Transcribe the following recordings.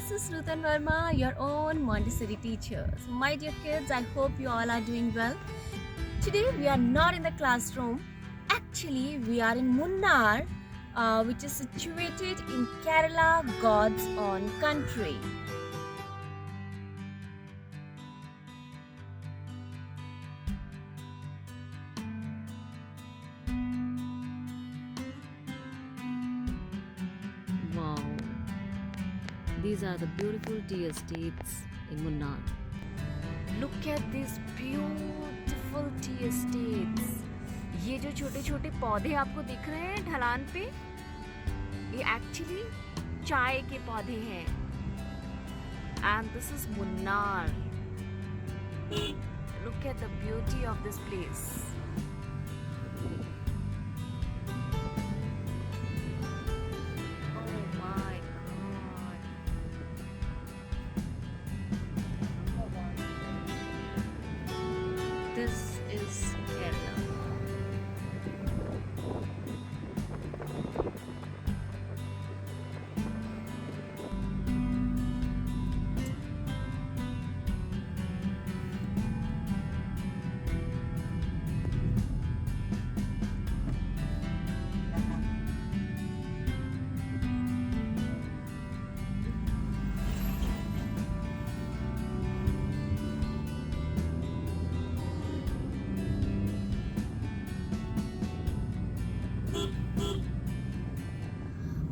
this is Rutan Verma, your own Montessori teacher. So my dear kids, I hope you all are doing well. Today we are not in the classroom. Actually, we are in Munnar, which is situated in Kerala, God's own country. Wow, these are the beautiful tea estates in Munnar. Look at these beautiful tea estates. ये जो छोटे छोटे पौधे आपको दिख रहे हैं ढलान पे, ये एक्चुअली चाय के पौधे हैं. And this is Munnar. Look at the beauty of this place. Oh my God. This is Kerala.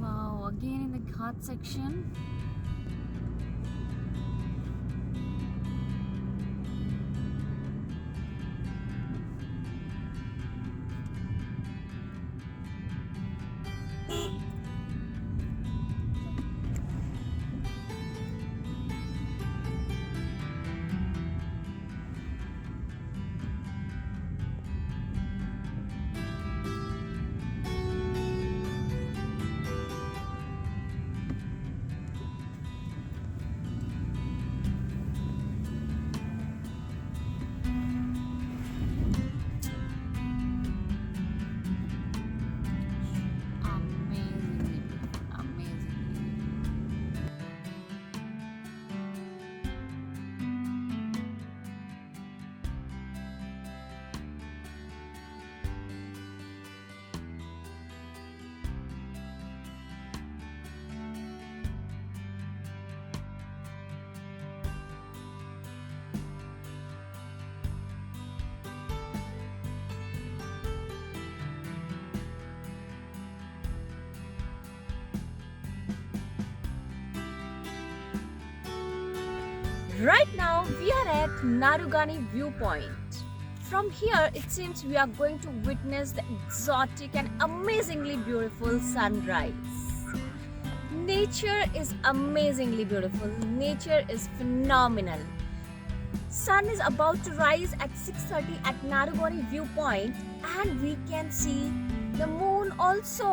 Wow, again in the Ghat section. Amazingly beautiful, amazingly. Right now we are at Narugani viewpoint. From here it seems we are going to witness the exotic and amazingly beautiful sunrise. Nature is amazingly beautiful. Nature is phenomenal. Sun is about to rise at 6:30 at Narugani viewpoint and we can see the moon also.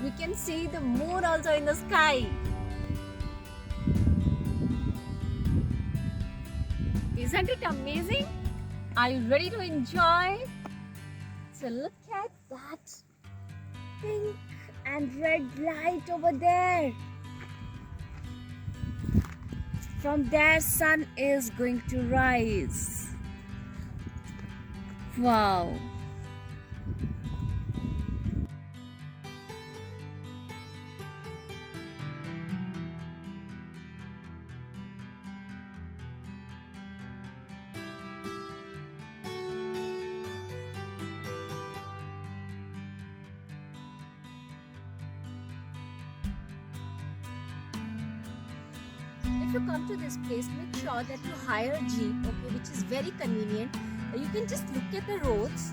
We can see the moon also in the sky. Isn't it amazing? Are you ready to enjoy? So look at that pink and red light over there. From there, sun is going to rise. Wow. If you come to this place, make sure that you hire a jeep, okay, which is very convenient. You can just look at the roads.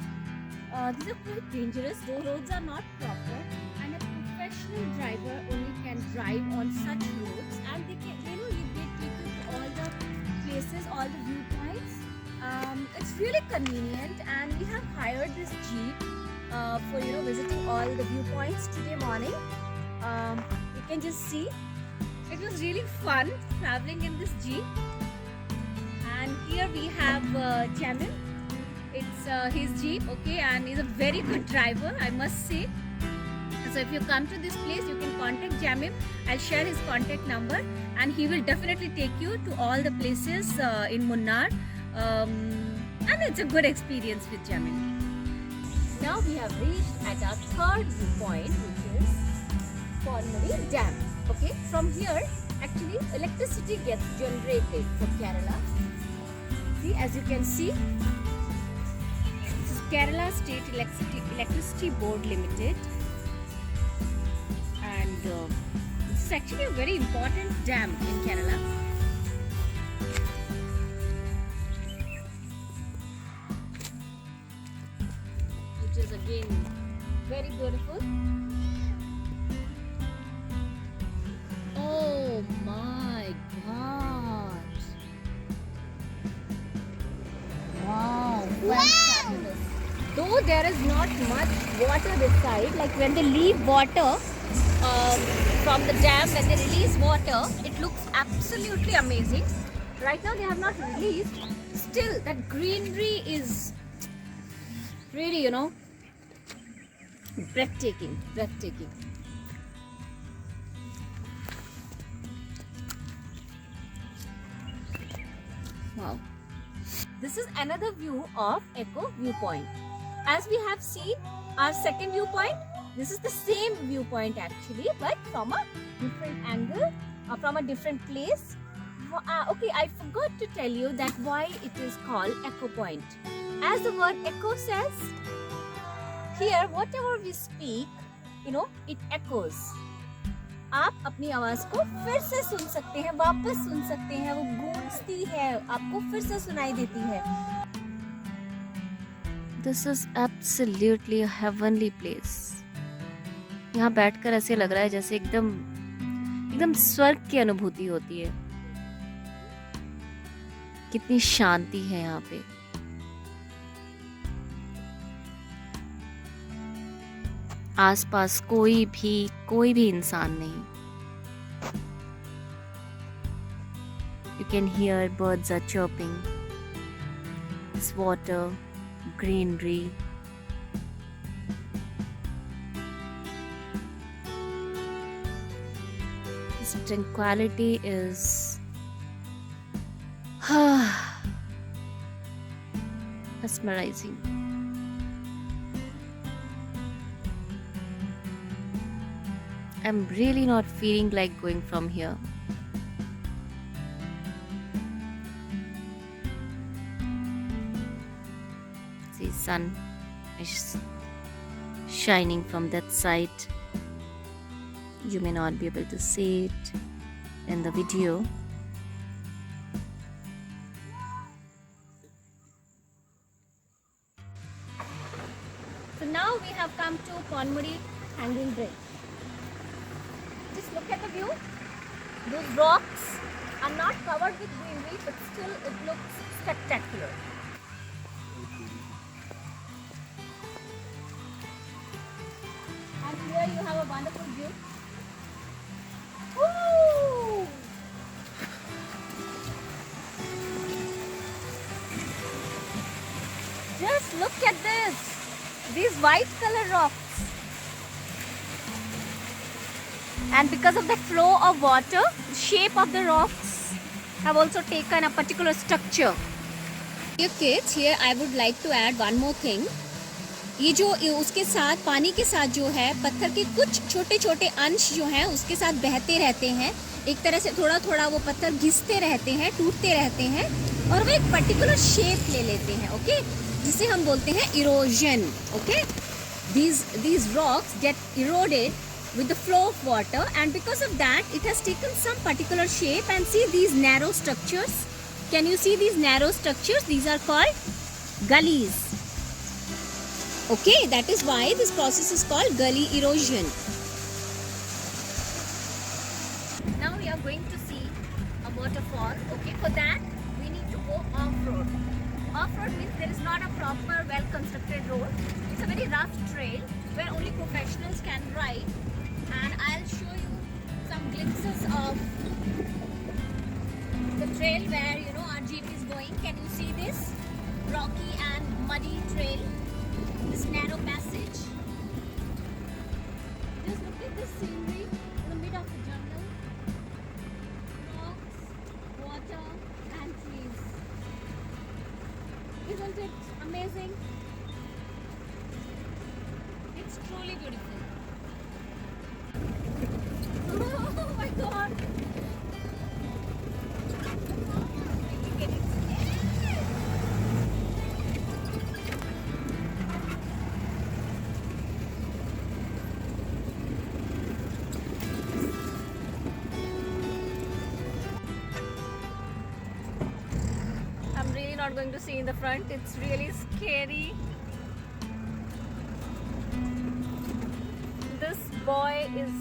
These are quite dangerous. The roads are not proper, and a professional driver only can drive on such roads. And they take you to all the places, all the viewpoints. It's really convenient, and we have hired this jeep for visiting all the viewpoints today morning. You can just see. It was really fun traveling in this jeep. And here we have Jamil. It's his jeep, okay, and he's a very good driver, I must say. So if you come to this place, you can contact Jamim. I'll share his contact number, and he will definitely take you to all the places in Munnar. And it's a good experience with Jamim. Now we have reached at our third viewpoint, which is Ponmudi Dam. Okay, from here actually electricity gets generated for Kerala. See, as you can see, this is Kerala State Electricity Board Limited, and this is actually a very important dam in Kerala. Which is again very beautiful. Oh my god! Wow! Fabulous. Though there is not much water this side, like when they leave water from the dam, when they release water, it looks absolutely amazing. Right now they have not released. Still, that greenery is really, breathtaking. Wow. This is another view of Echo Viewpoint. As we have seen our second viewpoint, this is the same viewpoint actually, but from a different angle, from a different place. Okay, I forgot to tell you that why it is called Echo Point. As the word echo says, here whatever we speak, it echoes. आप अपनी आवाज को फिर से सुन सकते हैं, वापस सुन सकते हैं, वो गूंजती है, आपको फिर से सुनाई देती है. This is absolutely a heavenly place. यहाँ बैठकर ऐसे लग रहा है जैसे एकदम स्वर्ग की अनुभूति होती है. कितनी शांति है यहाँ पे. आसपास कोई भी इंसान नहीं. You can hear birds are chirping. This water, greenery. This tranquility is mesmerizing. I'm really not feeling like going from here. See, sun is shining from that side. You may not be able to see it in the video. So now we have come to Ponmudi Hanging Bridge. Just look at the view. Those rocks are not covered with greenery, but still it looks spectacular. And here you have a wonderful view. Woo! Just look at this. These white color rocks. And because of the flow of water, the shape of the rocks have also taken a particular structure. Dear kids, here I would like to add one more thing. ये जो उसके साथ पानी के साथ जो है पत्थर के कुछ छोटे छोटे अंश जो हैं उसके साथ बहते रहते हैं. एक तरह से थोड़ा थोड़ा वो पत्थर घिसते रहते हैं, टूटते रहते हैं और वो एक पर्टिकुलर शेप ले लेते हैं. ओके, जिसे हम बोलते हैं erosion. Okay, these rocks get eroded with the flow of water, and because of that it has taken some particular shape. And see these narrow structures. Can you see these narrow structures? These are called gullies. Okay, that is why this process is called gully erosion. Now we are going to see a waterfall. Okay, for that we need to go off-road. Off-road means there is not a proper well-constructed road. It's a very rough trail where only professionals can ride. And I'll show you some glimpses of the trail where our jeep is going. Can you see this rocky and muddy trail? This narrow passage. this scenery in the mid of the jungle. Rocks, water, and trees. Isn't it amazing? It's truly beautiful. Oh my god! Really getting scared. I'm really not going to see in the front. It's really scary. This boy is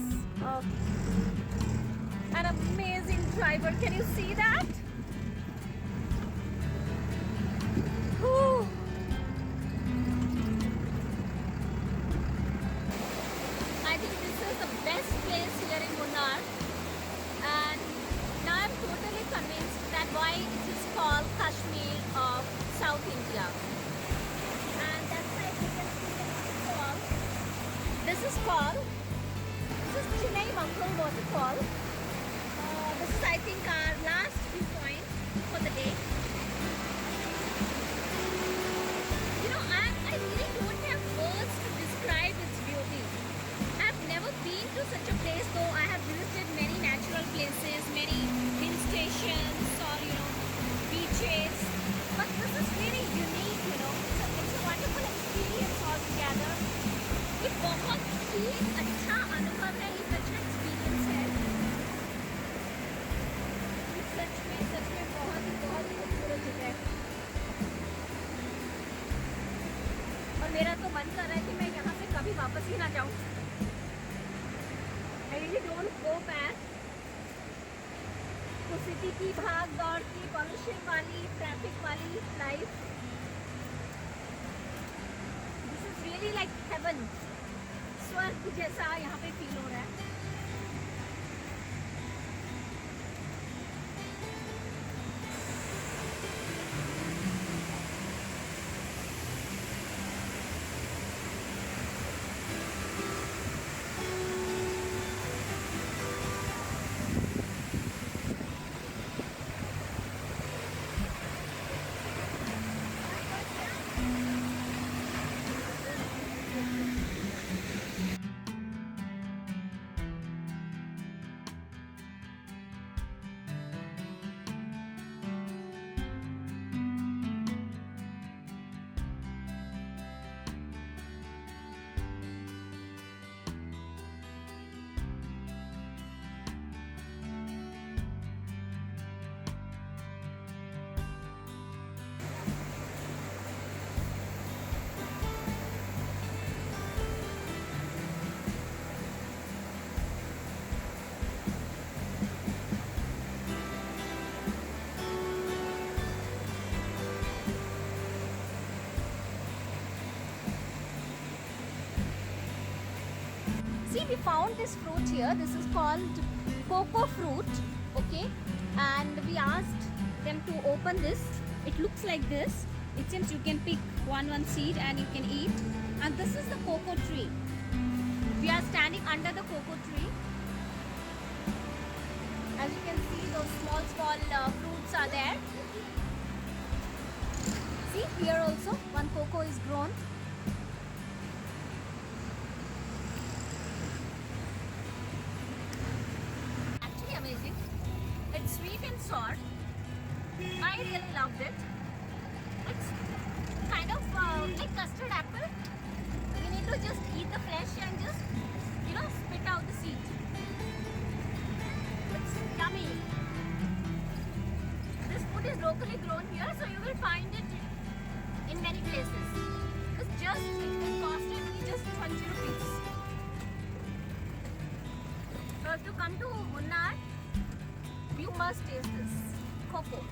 an amazing driver. Can you see that? Whew. I think this is the best place here in Munnar, and now I'm totally convinced that why it is called Kashmir of South India. And that's why you can see the waterfall. This is Chinai Mangal waterfall. This is, I think, our last view point for the day. You know, I really don't have words to describe its beauty. I've never been to such a place, though I have visited many natural places, many hill stations or, beaches. But this is really unique, It's a wonderful experience altogether. ये बहुत ही अच्छा अनुभव है, ये सच में experience है। ये सच में बहुत ही खूबसूरत जगह है। और मेरा तो मन कर रहा है कि मैं यहाँ से कभी वापस ही ना जाऊँ। I really don't go back तो सिटी की भाग दौड़ की पॉल्यूशन वाली ट्रैफिक वाली life. This is really like heaven. स्वर्ग जैसा यहाँ पे फील हो रहा है। See, we found this fruit here. This is called cocoa fruit, okay? And we asked them to open this. It looks like this. It seems you can pick one seed and you can eat. And this is the cocoa tree. We are standing under the cocoa tree. As you can see, those small fruits are there. See, here also one cocoa is grown. Amazing. It's sweet and sour. I really loved it. It's kind of like custard apple. You need to just eat the flesh and just, spit out the seed. It's yummy. This food is locally grown here, so you will find it in many places. It costed me just 20 rupees. So if you come to Munnar, you must taste this cocoa.